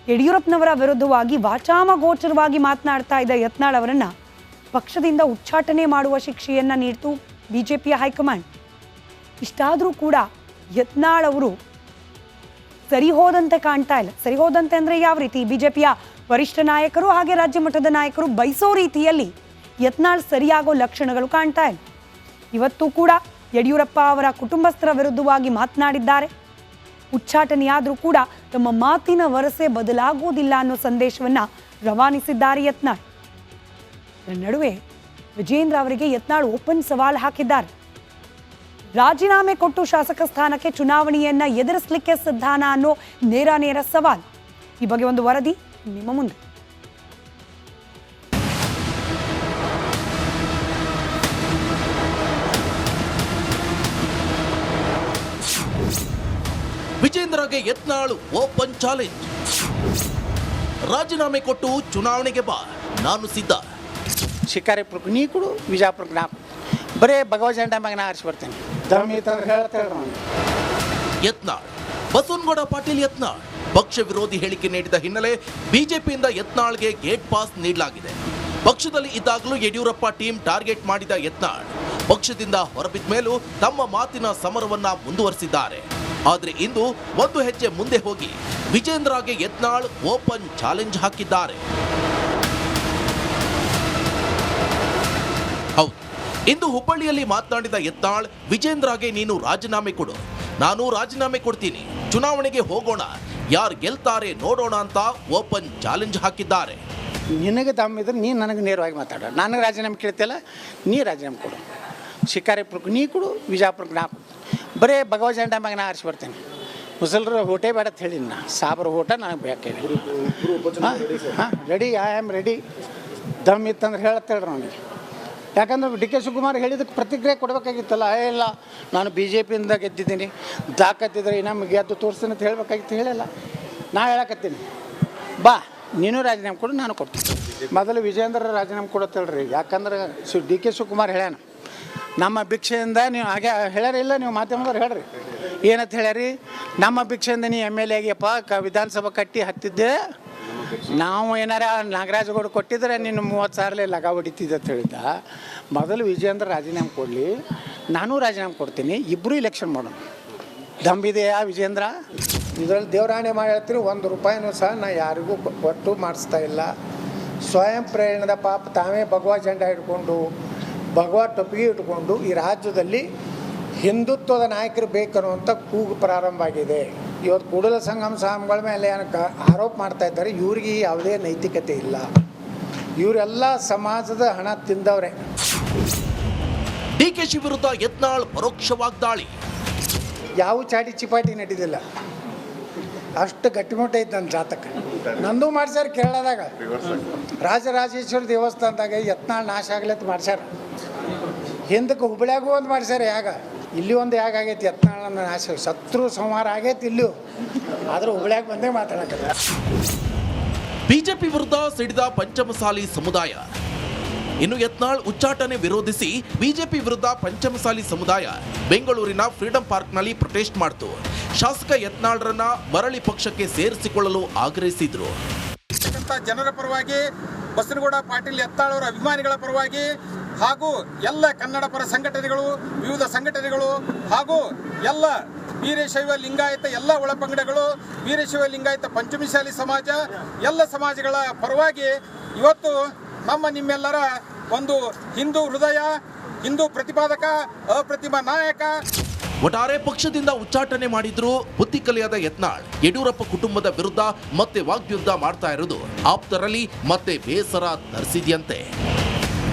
ಯಡಿಯೂರಪ್ಪನವರ ವಿರುದ್ಧವಾಗಿ ವಾಚಾಮಗೋಚರವಾಗಿ ಮಾತನಾಡ್ತಾ ಇದ್ದ ಯತ್ನಾಳ್ ಅವರನ್ನ ಪಕ್ಷದಿಂದ ಉಚ್ಚಾಟನೆ ಮಾಡುವ ಶಿಕ್ಷೆಯನ್ನ ನೀಡಿತು ಬಿಜೆಪಿಯ ಹೈಕಮಾಂಡ್. ಇಷ್ಟಾದರೂ ಕೂಡ ಯತ್ನಾಳ್ ಅವರು ಸರಿ ಹೋದಂತೆ ಕಾಣ್ತಾ ಇಲ್ಲ. ಸರಿ ಹೋದಂತೆ ಅಂದರೆ ಯಾವ ರೀತಿ? ಬಿಜೆಪಿಯ ವರಿಷ್ಠ ನಾಯಕರು ಹಾಗೆ ರಾಜ್ಯ ಮಟ್ಟದ ನಾಯಕರು ಬಯಸೋ ರೀತಿಯಲ್ಲಿ ಯತ್ನಾಳ್ ಸರಿಯಾಗೋ ಲಕ್ಷಣಗಳು ಕಾಣ್ತಾ ಇಲ್ಲ. ಇವತ್ತು ಕೂಡ ಯಡಿಯೂರಪ್ಪ ಅವರ ಕುಟುಂಬಸ್ಥರ ವಿರುದ್ಧವಾಗಿ ಮಾತನಾಡಿದ್ದಾರೆ. ಉಚ್ಚಾಟನೆಯಾದರೂ ಕೂಡ ತಮ್ಮ ಮಾತಿನ ವರಸೆ ಬದಲಾಗುವುದಿಲ್ಲ ಅನ್ನೋ ಸಂದೇಶವನ್ನ ರವಾನಿಸಿದ್ದಾರೆ ಯತ್ನಾಳ್. ನಡುವೆ ವಿಜೇಂದ್ರ ಅವರಿಗೆ ಯತ್ನಾಳ್ ಓಪನ್ ಸವಾಲ್ ಹಾಕಿದ್ದಾರೆ. ರಾಜೀನಾಮೆ ಕೊಟ್ಟು ಶಾಸಕ ಸ್ಥಾನಕ್ಕೆ ಚುನಾವಣೆಯನ್ನ ಎದುರಿಸಲಿಕ್ಕೆ ಸಿದ್ಧಾನ ಅನ್ನೋ ನೇರ ಸವಾಲ್. ಈ ಬಗ್ಗೆ ಒಂದು ವರದಿ ನಿಮ್ಮ ಮುಂದೆ. ವಿಜೇಂದ್ರಗೆ ಯತ್ನಾಳ್ ಓಪನ್ ಚಾಲೆಂಜ್. ರಾಜೀನಾಮೆ ಕೊಟ್ಟು ಚುನಾವಣೆಗೆ ಬಾ, ನಾನು ಸಿದ್ಧ. ಶಿಕಾರಿಪುರಕ್ಕೆ ನೀ ಕೊಡು, ವಿಜಯಪುರಕ್ಕೆ ನಾ ಬರೇ ಭಗವ ಜೆಂಡಾ ಮ್ಯಾಗ ನಾ ಆರಿಸಿ ಬರ್ತೇನೆ. ಯತ್ನಾಳ್ ಬಸವನಗೌಡ ಪಾಟೀಲ್ ಯತ್ನಾಳ್ ಪಕ್ಷ ವಿರೋಧಿ ಹೇಳಿಕೆ ನೀಡಿದ ಹಿನ್ನೆಲೆ ಬಿಜೆಪಿಯಿಂದ ಯತ್ನಾಳ್ಗೆ ಗೇಟ್ ಪಾಸ್ ನೀಡಲಾಗಿದೆ. ಪಕ್ಷದಲ್ಲಿ ಇದ್ದಾಗಲೂ ಯಡಿಯೂರಪ್ಪ ಟೀಮ್ ಟಾರ್ಗೆಟ್ ಮಾಡಿದ ಯತ್ನಾಳ್ ಪಕ್ಷದಿಂದ ಹೊರಬಿದ್ದ ಮೇಲೂ ತಮ್ಮ ಮಾತಿನ ಸಮರವನ್ನ ಮುಂದುವರೆಸಿದ್ದಾರೆ. ಆದರೆ ಇಂದು ಒಂದು ಹೆಜ್ಜೆ ಮುಂದೆ ಹೋಗಿ ವಿಜೇಂದ್ರಗೆ ಯತ್ನಾಳ್ ಓಪನ್ ಚಾಲೆಂಜ್ ಹಾಕಿದ್ದಾರೆ. ಹೌದು, ಇಂದು ಹುಬ್ಬಳ್ಳಿಯಲ್ಲಿ ಮಾತನಾಡಿದ ಯತ್ನಾಳ್, ವಿಜೇಂದ್ರಗೆ ನೀನು ರಾಜೀನಾಮೆ ಕೊಡು, ನಾನು ರಾಜೀನಾಮೆ ಕೊಡ್ತೀನಿ, ಚುನಾವಣೆಗೆ ಹೋಗೋಣ, ಯಾರು ಗೆಲ್ತಾರೆ ನೋಡೋಣ ಅಂತ ಓಪನ್ ಚಾಲೆಂಜ್ ಹಾಕಿದ್ದಾರೆ. ನಿನಗೆ ದಮ್ಮಿದ್ರೆ ನೀನು ನನಗೆ ನೇರವಾಗಿ ಮಾತಾಡ. ನನಗೆ ರಾಜೀನಾಮೆ ಕೇಳ್ತಿಲ್ಲ, ನೀ ರಾಜೀನಾಮೆ ಕೊಡು. ಶಿಕಾರಿಪುರಕ್ಕೆ ನೀ ಕೊಡು, ವಿಜಯಪುರಕ್ಕೆ ನಾ ಕೊಡು. ಬರೇ ಭಗವ ಜೆಂಡಾ ಮ್ಯಾಗ ನಾ ಆರಿಸಿ ಬರ್ತೇನೆ. ಮುಸಲ್ರ ಓಟೇ ಬೇಡ ಅಂತ ಹೇಳಿ ನಾ ಸಾಬ್ರ ಓಟ ನನಗೆ ಬೇಕು. ಹಾಂ ರೆಡಿ, ಐ ಆಮ್ ರೆಡಿ. ದಮ್ ಇತ್ತಂದ್ರೆ ಹೇಳತ್ತೇಳ್ರಿ ಅವನಿಗೆ. ಯಾಕಂದ್ರೆ ಡಿ ಕೆ ಶಿವಕುಮಾರ್ ಹೇಳಿದಕ್ಕೆ ಪ್ರತಿಕ್ರಿಯೆ ಕೊಡಬೇಕಾಗಿತ್ತಲ್ಲ. ಇಲ್ಲ ನಾನು ಬಿ ಜೆ ಪಿಯಿಂದ ಗೆದ್ದಿದ್ದೀನಿ, ದಾಖತ್ತಿದ್ರೆ ನಮಗೆ ಗೆದ್ದು ತೋರಿಸ್ತೀನಿ ಅಂತ ಹೇಳಬೇಕಾಗಿತ್ತು. ಹೇಳಿಲ್ಲ, ನಾ ಹೇಳಕತ್ತೀನಿ. ಬಾ ನೀನು ರಾಜೀನಾಮೆ ಕೊಡು, ನಾನು ಕೊಡ್ತೀನಿ. ಮೊದಲು ವಿಜೇಂದ್ರ ರಾಜೀನಾಮೆ ಕೊಡತ್ತೇಳ್ರಿ. ಯಾಕಂದ್ರೆ ಡಿ ಕೆ ಶಿವಕುಮಾರ್ ಹೇಳ್ಯಾನ, ನಮ್ಮ ಭಿಕ್ಷೆಯಿಂದ ನೀವು ಹಾಗೆ ಹೇಳ್ಯಾರ. ಇಲ್ಲ ನೀವು ಮಾಧ್ಯಮದವ್ರು ಹೇಳ್ರಿ ಏನಂತ ಹೇಳ್ಯಾರಿ, ನಮ್ಮ ಭಿಕ್ಷೆಯಿಂದ ನೀವು ಎಮ್ ಎಲ್ ಎ ಆಗ್ಯಪ್ಪ, ವಿಧಾನಸಭಾ ಕಟ್ಟಿ ಹತ್ತಿದ್ದೆ, ನಾವು ಏನಾರ ನಾಗರಾಜಗೌಡ ಕೊಟ್ಟಿದ್ರೆ ನೀನು 30,000 ಲಗ ಹೊಡಿತಿದ್ದೆ ಅಂತ ಹೇಳಿದ್ದ. ಮೊದಲು ವಿಜೇಂದ್ರ ರಾಜೀನಾಮೆ ಕೊಡಲಿ, ನಾನು ರಾಜೀನಾಮೆ ಕೊಡ್ತೀನಿ, ಇಬ್ಬರು ಇಲೆಕ್ಷನ್ ಮಾಡೋಣ. ದಂಬಿದೆಯಾ ವಿಜೇಂದ್ರ? ಇದರಲ್ಲಿ ದೇವರಾಣೆ ಮಾಡಿ ಹೇಳ್ತೀನಿ, 1 ರೂಪಾಯಿನೂ ಸಹ ನಾ ಯಾರಿಗೂ ಒಟ್ಟು ಮಾಡಿಸ್ತಾ ಇಲ್ಲ. ಸ್ವಯಂ ಪ್ರೇರಣದ ಪಾಪ ತಾವೇ ಭಗವಾ ಜೆಂಡಾ ಹಿಡ್ಕೊಂಡು, ಭಗವಾ ಟೊಪ್ಪಿಗೆ ಇಟ್ಕೊಂಡು ಈ ರಾಜ್ಯದಲ್ಲಿ ಹಿಂದುತ್ವದ ನಾಯಕರು ಬೇಕನ್ನುವಂಥ ಕೂಗು ಪ್ರಾರಂಭ ಆಗಿದೆ. ಇವತ್ತು ಕೂಡಲ ಸಂಗಮ ಸ್ವಾಮಿಗಳ ಮೇಲೆ ಏನಕ್ಕೆ ಆರೋಪ ಮಾಡ್ತಾ ಇದ್ದಾರೆ, ಇವ್ರಿಗೆ ಯಾವುದೇ ನೈತಿಕತೆ ಇಲ್ಲ. ಇವರೆಲ್ಲ ಸಮಾಜದ ಹಣ ತಿಂದವ್ರೆ. ಡಿಕೆಶಿ ವಿರುದ್ಧ ಯತ್ನಾಳ್ ಪರೋಕ್ಷ ವಾಗ್ದಾಳಿ. ಯಾವ ಚಾಟಿ ಚಿಪಾಟಿ ನಡೀದಿಲ್ಲ, ಅಷ್ಟು ಗಟ್ಟಿಮುಟ್ಟ ಐತೆ ನನ್ನ ಜಾತಕ. ನಂದು ಮಾಡ್ಸ್ಯಾರ ಕೇರಳದಾಗ, ರಾಜರಾಜೇಶ್ವರಿ ದೇವಸ್ಥಾನದಾಗ ಯತ್ನಾಳ್ ನಾಶ ಆಗ್ಲತ್ ಮಾಡ್ಸ್ಯಾರ. ಹಿಂದಕ್ಕೆ ಹುಬ್ಬಳ್ಳಿಯಾಗೂ ಒಂದು ಮಾಡ್ಸ್ಯಾರ ಯಾಗ, ಇಲ್ಲಿ ಒಂದು ಯಾಗ ಆಗೈತಿ ಯತ್ನಾಳನ್ನ ನಾಶ, ಶತ್ರು ಸಂಹಾರ ಆಗೈತಿ ಇಲ್ಲೂ. ಆದ್ರೆ ಹುಬ್ಬಳ್ಳಿಯಾಗ ಬಂದೇ ಮಾತಾಡಕಲ್ಲ. ಬಿಜೆಪಿ ವಿರುದ್ಧ ಸಿಡಿದ ಪಂಚಮಸಾಲಿ ಸಮುದಾಯ. ಇನ್ನು ಯತ್ನಾಳ್ ಉಚ್ಚಾಟನೆ ವಿರೋಧಿಸಿ ಬಿಜೆಪಿ ವಿರುದ್ಧ ಪಂಚಮಸಾಲಿ ಸಮುದಾಯ ಬೆಂಗಳೂರಿನ ಫ್ರೀಡಂ ಪಾರ್ಕ್ನಲ್ಲಿ ಪ್ರೊಟೆಸ್ಟ್ ಮಾಡಿತು. ಶಾಸಕ ಯತ್ನಾಳ್ರನ್ನ ಮರಳಿ ಪಕ್ಷಕ್ಕೆ ಸೇರಿಸಿಕೊಳ್ಳಲು ಆಗ್ರಹಿಸಿದ್ರು. ಜನರ ಪರವಾಗಿ, ಬಸನಗೌಡ ಪಾಟೀಲ್ ಯತ್ನಾಳ್ ಅವರ ಅಭಿಮಾನಿಗಳ ಪರವಾಗಿ ಹಾಗೂ ಎಲ್ಲ ಕನ್ನಡ ಪರ ಸಂಘಟನೆಗಳು, ವಿವಿಧ ಸಂಘಟನೆಗಳು ಹಾಗೂ ಎಲ್ಲ ವೀರಶೈವ ಲಿಂಗಾಯತ ಎಲ್ಲ ಒಳಪಂಗಡಗಳು, ವೀರಶೈವ ಲಿಂಗಾಯತ ಪಂಚಮಸಾಲಿ ಸಮಾಜ, ಎಲ್ಲ ಸಮಾಜಗಳ ಪರವಾಗಿ ಇವತ್ತು ನಿಮ್ಮೆಲ್ಲರ ಒಂದು ಹಿಂದೂ ಹೃದಯ, ಹಿಂದೂ ಪ್ರತಿಪಾದಕ, ಅಪ್ರತಿಮ ನಾಯಕ. ಒಟ್ಟಾರೆ ಪಕ್ಷದಿಂದ ಉಚ್ಚಾಟನೆ ಮಾಡಿದ್ರು ಬುದ್ಧಿ ಕಲಿಯಾದ ಯತ್ನಾಳ್ ಯಡಿಯೂರಪ್ಪ ಕುಟುಂಬದ ವಿರುದ್ಧ ಮತ್ತೆ ವಾಗ್ಯುದ್ಧ ಮಾಡ್ತಾ ಇರೋದು ಆಪ್ತರಲ್ಲಿ ಮತ್ತೆ ಬೇಸರ ತರಿಸಿದೆಯಂತೆ.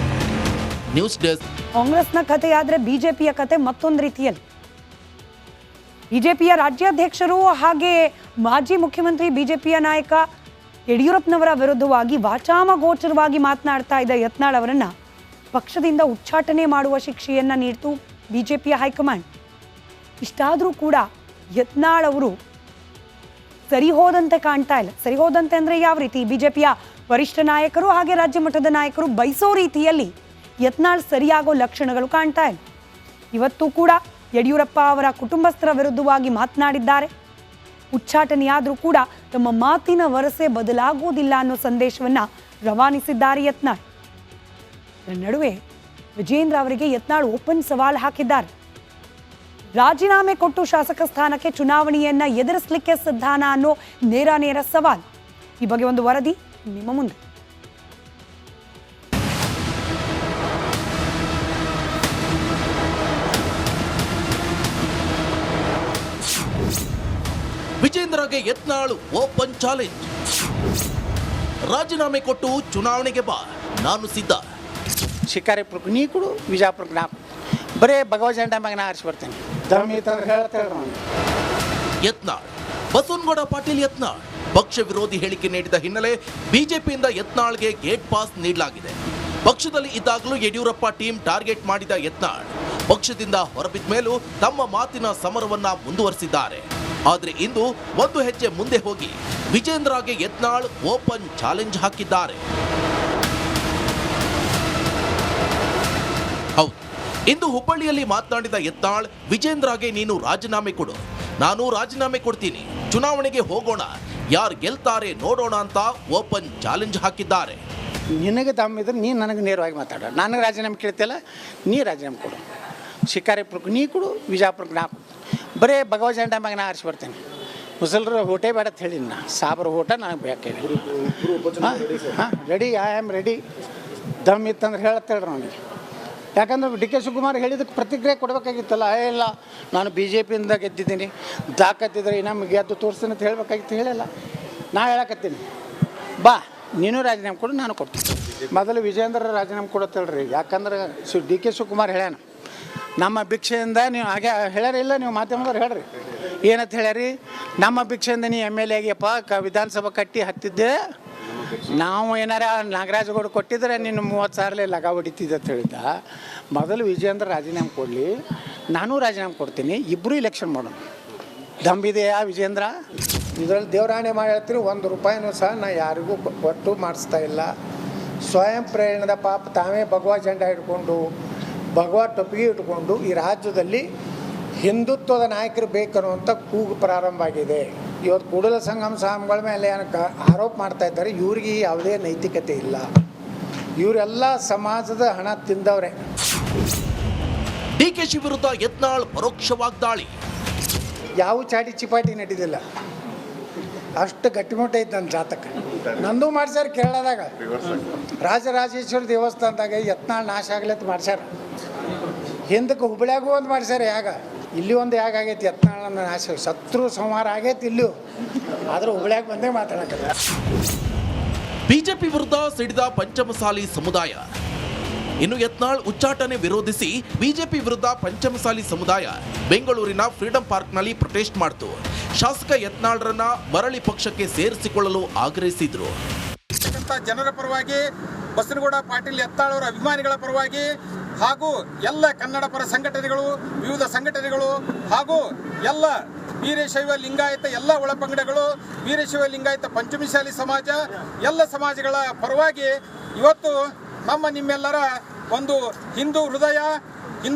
News desk. ಕಾಂಗ್ರೆಸ್ನ ಕಥೆಯಾದ್ರೆ ಬಿಜೆಪಿಯ ಕತೆ ಮತ್ತೊಂದು ರೀತಿಯಲ್ಲಿ. ಬಿಜೆಪಿಯ ರಾಜ್ಯಾಧ್ಯಕ್ಷರು ಹಾಗೆ ಮಾಜಿ ಮುಖ್ಯಮಂತ್ರಿ ಬಿಜೆಪಿಯ ನಾಯಕ ಯಡಿಯೂರಪ್ಪನವರ ವಿರುದ್ಧವಾಗಿ ವಾಚಾಮಗೋಚರವಾಗಿ ಮಾತನಾಡ್ತಾ ಇದ್ದ ಯತ್ನಾಳ್ ಅವರನ್ನ ಪಕ್ಷದಿಂದ ಉಚ್ಚಾಟನೆ ಮಾಡುವ ಶಿಕ್ಷೆಯನ್ನ ನೀಡಿತು ಬಿಜೆಪಿಯ ಹೈಕಮಾಂಡ್. ಇಷ್ಟಾದರೂ ಕೂಡ ಯತ್ನಾಳ್ ಅವರು ಸರಿ ಹೋದಂತೆ ಕಾಣ್ತಾ ಇಲ್ಲ. ಸರಿ ಹೋದಂತೆ ಅಂದರೆ ಯಾವ ರೀತಿ? ಬಿಜೆಪಿಯ ವರಿಷ್ಠ ನಾಯಕರು ಹಾಗೆ ರಾಜ್ಯ ಮಟ್ಟದ ನಾಯಕರು ಬಯಸೋ ರೀತಿಯಲ್ಲಿ ಯತ್ನಾಳ್ ಸರಿಯಾಗೋ ಲಕ್ಷಣಗಳು ಕಾಣ್ತಾ ಇಲ್ಲ. ಇವತ್ತು ಕೂಡ ಯಡಿಯೂರಪ್ಪ ಅವರ ಕುಟುಂಬಸ್ಥರ ವಿರುದ್ಧವಾಗಿ ಮಾತನಾಡಿದ್ದಾರೆ. ಉಚ್ಚಾಟನೆಯಾದರೂ ಕೂಡ ತಮ್ಮ ಮಾತಿನ ವರಸೆ ಬದಲಾಗುವುದಿಲ್ಲ ಅನ್ನೋ ಸಂದೇಶವನ್ನ ರವಾನಿಸಿದ್ದಾರೆ ಯತ್ನಾಳ್. ಇದರ ನಡುವೆ ವಿಜೇಂದ್ರ ಅವರಿಗೆ ಯತ್ನಾಳ್ ಓಪನ್ ಸವಾಲ್ ಹಾಕಿದ್ದಾರೆ. ರಾಜೀನಾಮೆ ಕೊಟ್ಟು ಶಾಸಕ ಸ್ಥಾನಕ್ಕೆ ಚುನಾವಣೆಯನ್ನ ಎದುರಿಸಲಿಕ್ಕೆ ಸಿದ್ಧಾನ ಅನ್ನೋ ನೇರ ಸವಾಲ್. ಈ ಬಗ್ಗೆ ಒಂದು ವರದಿ ನಿಮ್ಮ ಮುಂದೆ. ವಿಜೇಂದ್ರಗೆ ಯತ್ನಾಳ್ ಓಪನ್ ಚಾಲೆಂಜ್. ರಾಜೀನಾಮೆ ಕೊಟ್ಟು ಚುನಾವಣೆಗೆ ಬಾ, ನಾನು ಸಿದ್ಧ. ಶಿಕಾರಿಪುರಕ್ಕೆ ನೀ ಕೊಡು, ವಿಜಯಪುರಕ್ಕೆ ನಾ ಕೊಡು. ಬರೇ ಭಗವ ಜೆಂಡಾ ಮ್ಯಾಗ ನಾ ಆರಿಸಿ ಬರ್ತೇನೆ. ದಮ್ ಇತ್ತಂದ್ರೆ ಹೇಳ್ತೇವೆ ನಾವು. ಯತ್ನಾಳ್ ಬಸವನಗೌಡ ಪಾಟೀಲ್ ಯತ್ನಾಳ್ ಪಕ್ಷ ವಿರೋಧಿ ಹೇಳಿಕೆ ನೀಡಿದ ಹಿನ್ನೆಲೆ ಬಿಜೆಪಿಯಿಂದ ಯತ್ನಾಳ್ಗೆ ಗೇಟ್ ಪಾಸ್ ನೀಡಲಾಗಿದೆ. ಪಕ್ಷದಲ್ಲಿ ಇದ್ದಾಗಲೂ ಯಡಿಯೂರಪ್ಪ ಟೀಮ್ ಟಾರ್ಗೆಟ್ ಮಾಡಿದ ಯತ್ನಾಳ್ ಪಕ್ಷದಿಂದ ಹೊರಬಿದ್ದ ಮೇಲೂ ತಮ್ಮ ಮಾತಿನ ಸಮರವನ್ನ ಮುಂದುವರಿಸಿದ್ದಾರೆ. ಆದರೆ ಇಂದು ಒಂದು ಹೆಜ್ಜೆ ಮುಂದೆ ಹೋಗಿ ವಿಜೇಂದ್ರಗೆ ಯತ್ನಾಳ್ ಓಪನ್ ಚಾಲೆಂಜ್ ಹಾಕಿದ್ದಾರೆ. ಹೌದು, ಇಂದು ಹುಬ್ಬಳ್ಳಿಯಲ್ಲಿ ಮಾತನಾಡಿದ ಯತ್ನಾಳ್, ವಿಜೇಂದ್ರಗೆ ನೀನು ರಾಜೀನಾಮೆ ಕೊಡು, ನಾನು ರಾಜೀನಾಮೆ ಕೊಡ್ತೀನಿ, ಚುನಾವಣೆಗೆ ಹೋಗೋಣ, ಯಾರು ಗೆಲ್ತಾರೆ ನೋಡೋಣ ಅಂತ ಓಪನ್ ಚಾಲೆಂಜ್ ಹಾಕಿದ್ದಾರೆ. ನಿನಗೆ ದಮ್ಮಿದ್ರೆ ನೀನು ನನಗೆ ನೇರವಾಗಿ ಮಾತಾಡ. ನನಗೆ ರಾಜೀನಾಮೆ ಕೇಳ್ತಿಲ್ಲ, ನೀ ರಾಜೀನಾಮೆ ಕೊಡು. ಶಿಕಾರಿಪುರಕ್ಕೆ ನೀ ಕೊಡು, ವಿಜಯಪುರಕ್ಕೆ ನಾ ಕೊಡು. ಬರೇ ಭಗವ ಜೆಂಡಾ ಮ್ಯಾಗ ನಾ ಆರಿಸಿ ಬರ್ತೇನೆ. ಮುಸಲ್ರ ಓಟೇ ಬೇಡ ಅಂತ ಹೇಳಿ ನಾ ಸಾಬ್ರ ಓಟ ನನಗೆ ಬೇಕಾಗಿ. ಹಾಂ ರೆಡಿ, ಐ ಆಮ್ ರೆಡಿ. ದಮ್ ಇತ್ತಂದ್ರೆ ಹೇಳ್ತೇಳ್ರಿ ನನಗೆ. ಯಾಕಂದ್ರೆ ಡಿ ಕೆ ಶಿವಕುಮಾರ್ ಹೇಳಿದ್ದಕ್ಕೆ ಪ್ರತಿಕ್ರಿಯೆ ಕೊಡಬೇಕಾಗಿತ್ತಲ್ಲ. ಇಲ್ಲ ನಾನು ಬಿ ಜೆ ಪಿಯಿಂದ ಗೆದ್ದಿದ್ದೀನಿ, ದಾಖತ್ತಿದ್ರೆ ನಮಗೆ ಗೆದ್ದು ತೋರಿಸ್ತೀನಿ ಅಂತ ಹೇಳಬೇಕಾಗಿತ್ತು. ಹೇಳಿಲ್ಲ, ನಾ ಹೇಳಕತ್ತೀನಿ. ಬಾ ನೀನು ರಾಜೀನಾಮೆ ಕೊಡು, ನಾನು ಕೊಡ್ತೀನಿ. ಮೊದಲು ವಿಜೇಂದ್ರ ರಾಜೀನಾಮೆ ಕೊಡತ್ತೇಳ್ರಿ. ಯಾಕಂದ್ರೆ ಡಿ ಕೆ ಶಿವಕುಮಾರ್ ಹೇಳ್ಯಾನ, ನಮ್ಮ ಭಿಕ್ಷೆಯಿಂದ ನೀವು ಹಾಗೆ ಹೇಳ್ಯಾರ ಇಲ್ಲ, ನೀವು ಮಾಧ್ಯಮದವ್ರು ಹೇಳ್ರಿ ಏನಂತ ಹೇಳ್ಯಾರಿ, ನಮ್ಮ ಭಿಕ್ಷೆಯಿಂದ ನೀ ಎಮ್ ಎಲ್ ಎ ಆಗಿಯಪ್ಪ, ವಿಧಾನಸಭಾ ಕಟ್ಟಿ ಹತ್ತಿದ್ದೆ, ನಾವು ಏನಾರ ನಾಗರಾಜಗೌಡ ಕೊಟ್ಟಿದ್ರೆ ನೀನು 30,000 ಲಗ ಹೊಡಿತಿದ್ದೆ ಅಂತ ಹೇಳಿದ್ದ. ಮೊದಲು ವಿಜೇಂದ್ರ ರಾಜೀನಾಮೆ ಕೊಡಲಿ, ನಾನು ರಾಜೀನಾಮೆ ಕೊಡ್ತೀನಿ, ಇಬ್ಬರು ಇಲೆಕ್ಷನ್ ಮಾಡೋಣ. ದಂಬಿದೆಯಾ ವಿಜೇಂದ್ರ? ಇದರಲ್ಲಿ ದೇವರಾಣೆ ಮಾಡಿ ಹೇಳ್ತೀರಿ, 1 ರೂಪಾಯಿನೂ ಸಹ ನಾ ಯಾರಿಗೂ ಒಟ್ಟು ಮಾಡಿಸ್ತಾ ಇಲ್ಲ. ಸ್ವಯಂ ಪ್ರೇರಣದ ಪಾಪ ತಾವೇ ಭಗವ ಜೆಂಡಾ ಹಿಡ್ಕೊಂಡು, ಭಗವ ಟೊಪ್ಪಿಗೆ ಇಟ್ಕೊಂಡು ಈ ರಾಜ್ಯದಲ್ಲಿ ಹಿಂದುತ್ವದ ನಾಯಕರು ಬೇಕನ್ನುವಂಥ ಕೂಗು ಪ್ರಾರಂಭ ಆಗಿದೆ. ಇವತ್ತು ಕೂಡಲ ಸಂಗಮ ಸ್ವಾಮಿಗಳ ಮೇಲೆ ಆರೋಪ ಮಾಡ್ತಾ ಇದ್ದಾರೆ. ಇವ್ರಿಗೆ ಯಾವುದೇ ನೈತಿಕತೆ ಇಲ್ಲ. ಇವರೆಲ್ಲ ಸಮಾಜದ ಹಣ ತಿಂದವ್ರೆ. ಡಿಕೆಶಿ ವಿರುದ್ಧ ಯತ್ನಾಳ್ ಪರೋಕ್ಷ ವಾಗ್ದಾಳಿ. ಯಾವ ಚಾಟಿ ಚಿಪಾಟಿ ನಡೀದಿಲ್ಲ, ಅಷ್ಟು ಗಟ್ಟಿಮುಟ್ಟ ಐತೆ ನನ್ನ ಜಾತಕ. ನಂದು ಮಾಡ್ಸ್ಯಾರ ಕೇರಳದಾಗ, ರಾಜರಾಜೇಶ್ವರಿ ದೇವಸ್ಥಾನದಾಗ ಯತ್ನಾಳ್ ನಾಶ ಆಗ್ಲತ್ ಮಾಡ್ಸ್ಯಾರ. ಹಿಂದಕ್ಕೆ ಹುಬ್ಬಳ್ಳಿಯಾಗೂ ಒಂದು ಮಾಡ್ಸ್ಯಾರ ಯಾಗ, ಇಲ್ಲಿ ಒಂದು ಯಾಗ ಆಗೈತಿ ಯತ್ನಾಳನ್ನ ನಾಶ, ಶತ್ರು ಸಂಹಾರ ಆಗೈತಿ ಇಲ್ಲೂ, ಆದ್ರೆ ಹುಬ್ಬಳ್ಳಿಯಾಗ ಬಂದೇ ಮಾತಾಡಕ್ಕೆ. ಬಿಜೆಪಿ ವಿರುದ್ಧ ಸಿಡಿದ ಪಂಚಮಸಾಲಿ ಸಮುದಾಯ. ಇನ್ನು ಯತ್ನಾಳ್ ಉಚ್ಚಾಟನೆ ವಿರೋಧಿಸಿ ಬಿಜೆಪಿ ವಿರುದ್ಧ ಪಂಚಮಸಾಲಿ ಸಮುದಾಯ ಬೆಂಗಳೂರಿನ ಫ್ರೀಡಂ ಪಾರ್ಕ್ನಲ್ಲಿ ಪ್ರೊಟೆಸ್ಟ್ ಮಾಡಿತು. ಶಾಸಕ ಯತ್ನಾಳ್ರನ್ನ ಮರಳಿ ಪಕ್ಷಕ್ಕೆ ಸೇರಿಸಿಕೊಳ್ಳಲು ಆಗ್ರಹಿಸಿದ್ರು. ಜನರ ಪರವಾಗಿ, ಬಸನಗೌಡ ಪಾಟೀಲ್ ಯತ್ನಾಳ್ ಅವರ ಅಭಿಮಾನಿಗಳ ಪರವಾಗಿ ಹಾಗೂ ಎಲ್ಲ ಕನ್ನಡ ಪರ ಸಂಘಟನೆಗಳು, ವಿವಿಧ ಸಂಘಟನೆಗಳು ಹಾಗೂ ಎಲ್ಲ ವೀರಶೈವ ಲಿಂಗಾಯತ ಎಲ್ಲ ಒಳಪಂಗಡಗಳು, ವೀರಶೈವ ಲಿಂಗಾಯತ ಪಂಚಮಸಾಲಿ ಸಮಾಜ, ಎಲ್ಲ ಸಮಾಜಗಳ ಪರವಾಗಿ ಇವತ್ತು ನಮ್ಮ ನಿಮ್ಮೆಲ್ಲರ ಒಂದು ಹಿಂದೂ ಹೃದಯ